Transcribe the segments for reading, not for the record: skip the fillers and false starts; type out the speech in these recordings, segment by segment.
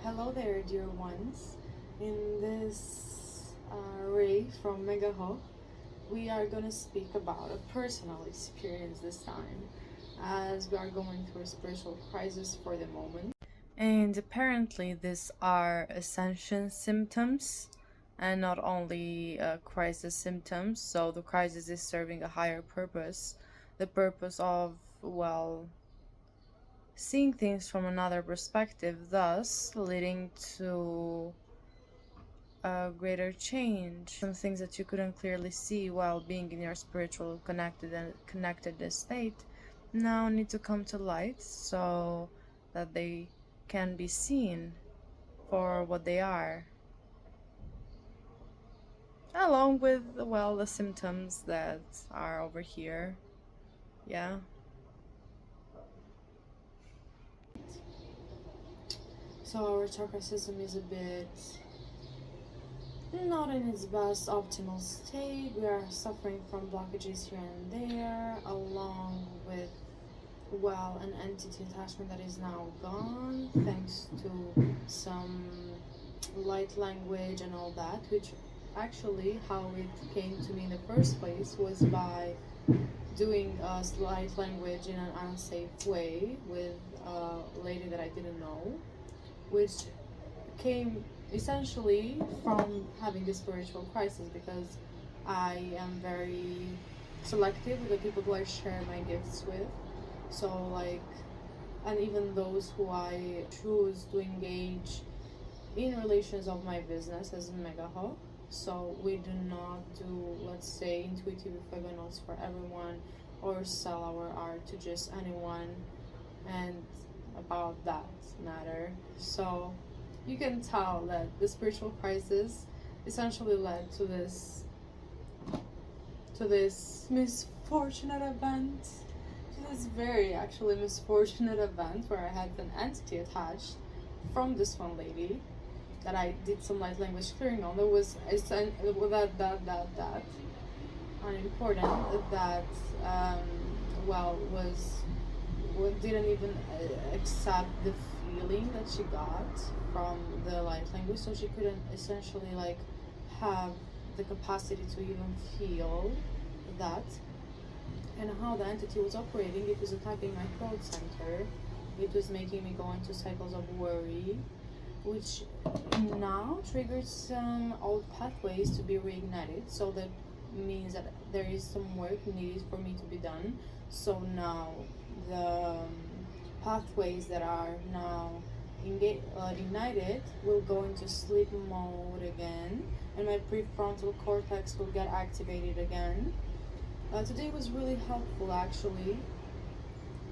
Hello there, dear ones. In this ray from 𝗏𝗏, we are going to speak about a personal experience this time, as we are going through a spiritual crisis for the moment. And apparently these are ascension symptoms and not only crisis symptoms. So the crisis is serving a higher purpose, the purpose of, well, seeing things from another perspective, thus leading to a greater change. Some things that you couldn't clearly see while being in your spiritual connected state now need to come to light so that they can be seen for what they are, along with, well, the symptoms that are over here. Yeah. So our chakra system is a bit not in its best optimal state. We are suffering from blockages here and there, along with, well, an entity attachment that is now gone thanks to some light language and all that, which actually how it came to me in the first place was by doing light language in an unsafe way with a lady that I didn't know, which came essentially from having this spiritual crisis, because I am very selective with the people who I share my gifts with. So like, and even those who I choose to engage in relations of my business as 𝗏𝗏. So we do not do, let's say, 𝗬𝗵𝗶𝗀 notes for everyone or sell our art to just anyone, and about that matter. So you can tell that the spiritual crisis essentially led to this misfortunate event, to this very actually misfortunate event where I had an entity attached from this one lady that I did some light language clearing on. There was that unimportant that didn't even accept the feeling that she got from the light language, so she couldn't essentially like have the capacity to even feel that. And how the entity was operating, it was attacking my throat center, it was making me go into cycles of worry, which now triggered some old pathways to be reignited. So that means that there is some work needed for me to be done. So now the pathways that are now ignited will go into sleep mode again, and my prefrontal cortex will get activated again. Today was really helpful actually.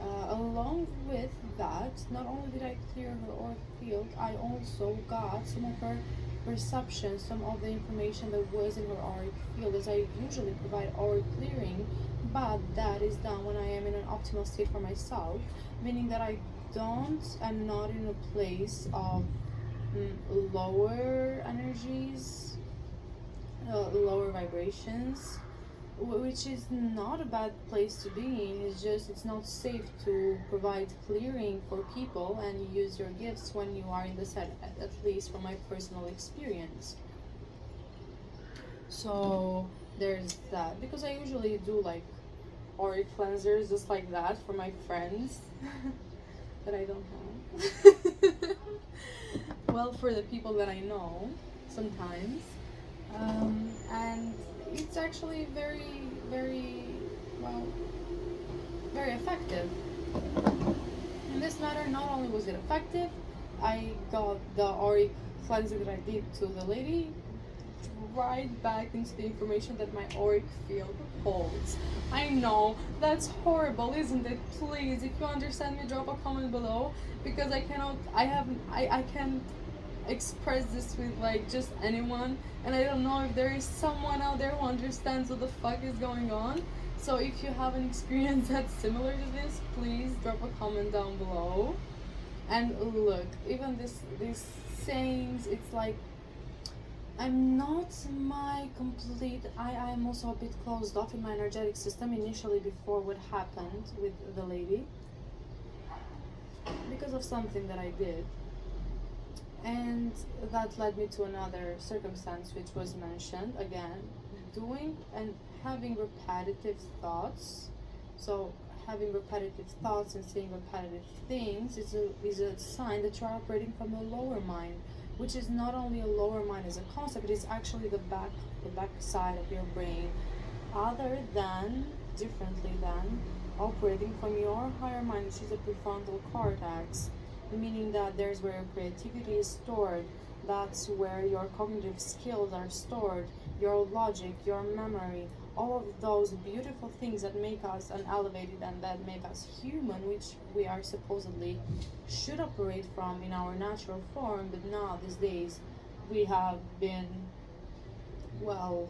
Along with that, not only did I clear her auric field, I also got some of her perception, some of the information that was in her auric field, as I usually provide auric clearing, but that is done when I am in an optimal state for myself, meaning that I'm not in a place of lower energies, lower vibrations, which is not a bad place to be in. It's just it's not safe to provide clearing for people and use your gifts when you are in the set, at least from my personal experience. So there's that, because I usually do like auric cleansers just like that for my friends that I don't have. Well, for the people that I know sometimes, and it's actually very effective. In this matter, not only was it effective, I got the auric cleansing that I did to the lady right back into the information that my auric field holds. I know, that's horrible, isn't it? Please, if you understand me, drop a comment below, because I can't express this with like just anyone, and I don't know if there is someone out there who understands what the fuck is going on. So if you have an experience that's similar to this, please drop a comment down below. And look, even these sayings, it's like I'm not I'm also a bit closed off in my energetic system initially before what happened with the lady, because of something that I did. And that led me to another circumstance which was mentioned again, doing and having repetitive thoughts. So having repetitive thoughts and saying repetitive things is a sign that you're operating from the lower mind, which is not only a lower mind as a concept, it is actually the back side of your brain, differently than operating from your higher mind, which is the prefrontal cortex, meaning that there's where your creativity is stored, that's where your cognitive skills are stored, your logic, your memory, all of those beautiful things that make us elevated and that make us human, which we are supposedly should operate from in our natural form. But now these days we have been, well,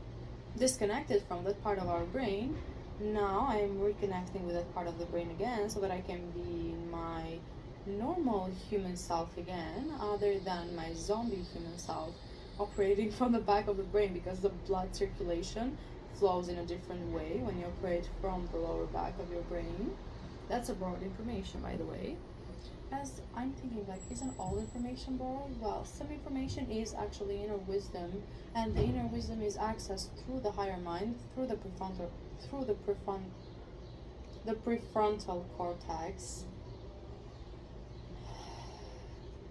disconnected from that part of our brain. Now I'm reconnecting with that part of the brain again so that I can be in my normal human self again, other than my zombie human self operating from the back of the brain, because the blood circulation flows in a different way when you operate from the lower back of your brain. That's a borrowed information, by the way. As I'm thinking, like, isn't all information borrowed? Well, some information is actually inner wisdom, and the inner wisdom is accessed through the higher mind, through the prefrontal cortex.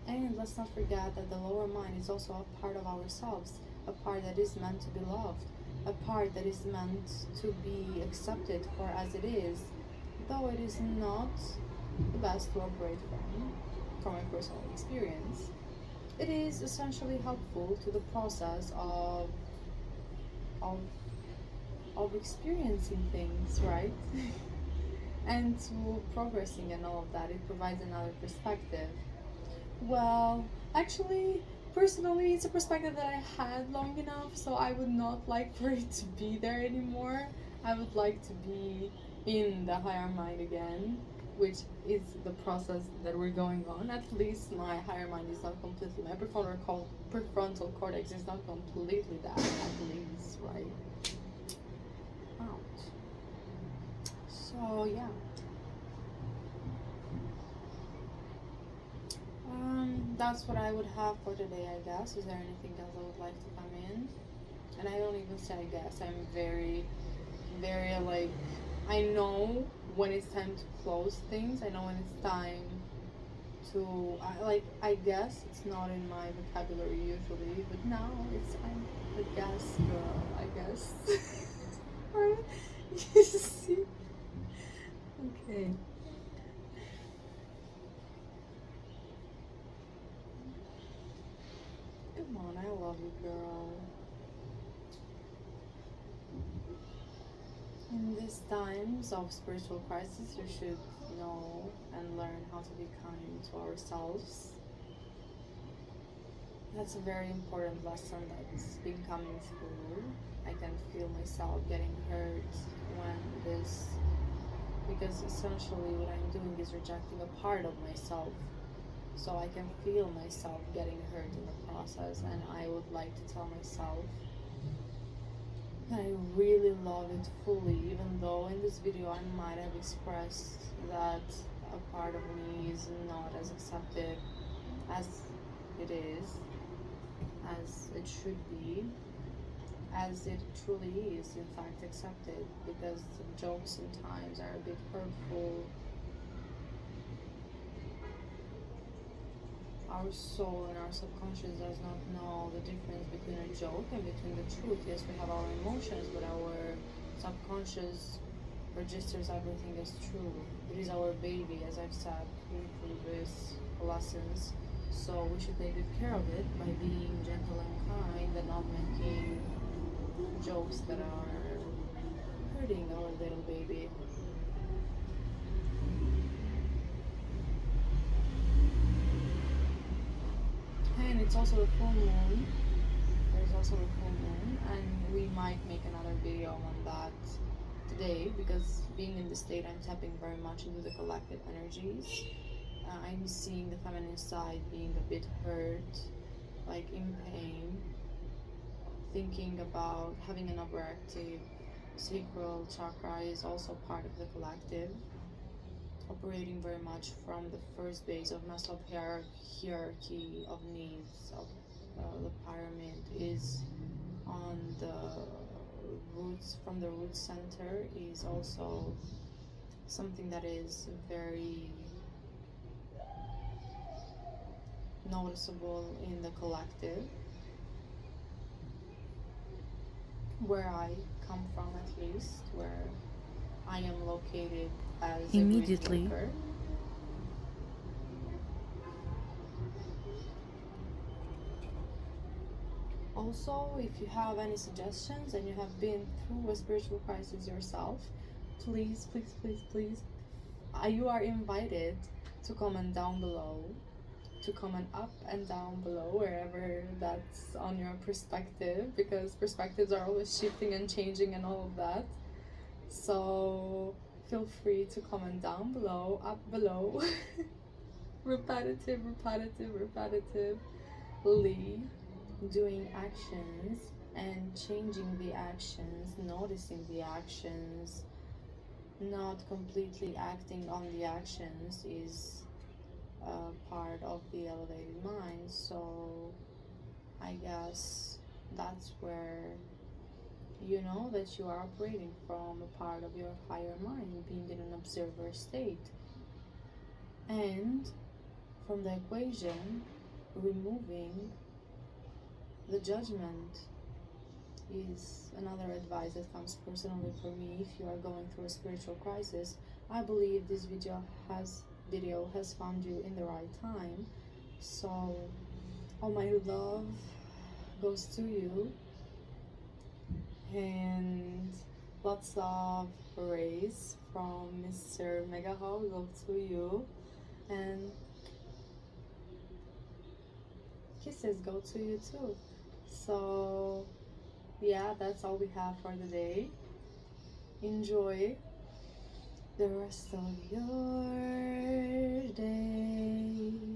And let's not forget that the lower mind is also a part of ourselves, a part that is meant to be loved, a part that is meant to be accepted for as it is, though it is not the best to operate from my personal experience. It is essentially helpful to the process of experiencing things, right? And to progressing and all of that. It provides another perspective. Well, actually, personally, it's a perspective that I had long enough, so I would not like for it to be there anymore. I would like to be in the higher mind again, which is the process that we're going on. At least my higher mind is not completely, my prefrontal cortex is not completely that, at least, right? Ouch. So, yeah. That's what I would have for today, I guess. Is there anything else I would like to come in? And I don't even say I guess. I'm very, very, like, I know when it's time to close things. I know when it's time to, I guess it's not in my vocabulary usually, but now I'm a guess girl, I guess. Right? You see? Okay. Come on, I love you, girl. In these times of spiritual crisis, you should know and learn how to be kind to ourselves. That's a very important lesson that's been coming through. I can feel myself getting hurt because essentially what I'm doing is rejecting a part of myself. So I can feel myself getting hurt in the process, and I would like to tell myself that I really love it fully, even though in this video I might have expressed that a part of me is not as accepted as it is, as it should be, as it truly is in fact accepted, because the jokes sometimes are a bit hurtful. Our soul and our subconscious does not know the difference between a joke and between the truth. Yes, we have our emotions, but our subconscious registers everything as true. It is our baby, as I've said in previous lessons. So we should take good care of it by being gentle and kind and not making jokes that are hurting our little baby. And it's also the full moon. There's also the full moon, and we might make another video on that today, because being in this state, I'm tapping very much into the collective energies. I'm seeing the feminine side being a bit hurt, like in pain, thinking about having an overactive sacral chakra is also part of the collective. operating very much from the first base of Maslow's hierarchy of needs of the pyramid, is on the roots, from the root center, is also something that is very noticeable in the collective, where I come from, at least, where I am located as Immediately. a bridge maker. Also, if you have any suggestions and you have been through a spiritual crisis yourself, please, please, please, please, you are invited to comment down below, to comment up and down below, wherever that's on your perspective, because perspectives are always shifting and changing and all of that. So feel free to comment down below, up below, repetitively doing actions and changing the actions, noticing the actions, not completely acting on the actions is part of the elevated mind. So I guess that's where you know that you are operating from a part of your higher mind, being in an observer state. And from the equation, removing the judgment is another advice that comes personally for me. If you are going through a spiritual crisis, I believe this video has found you in the right time. So all my love goes to you, and lots of rays from Mr. Megaho go to you, and kisses go to you too. So yeah, that's all we have for the day. Enjoy the rest of your day.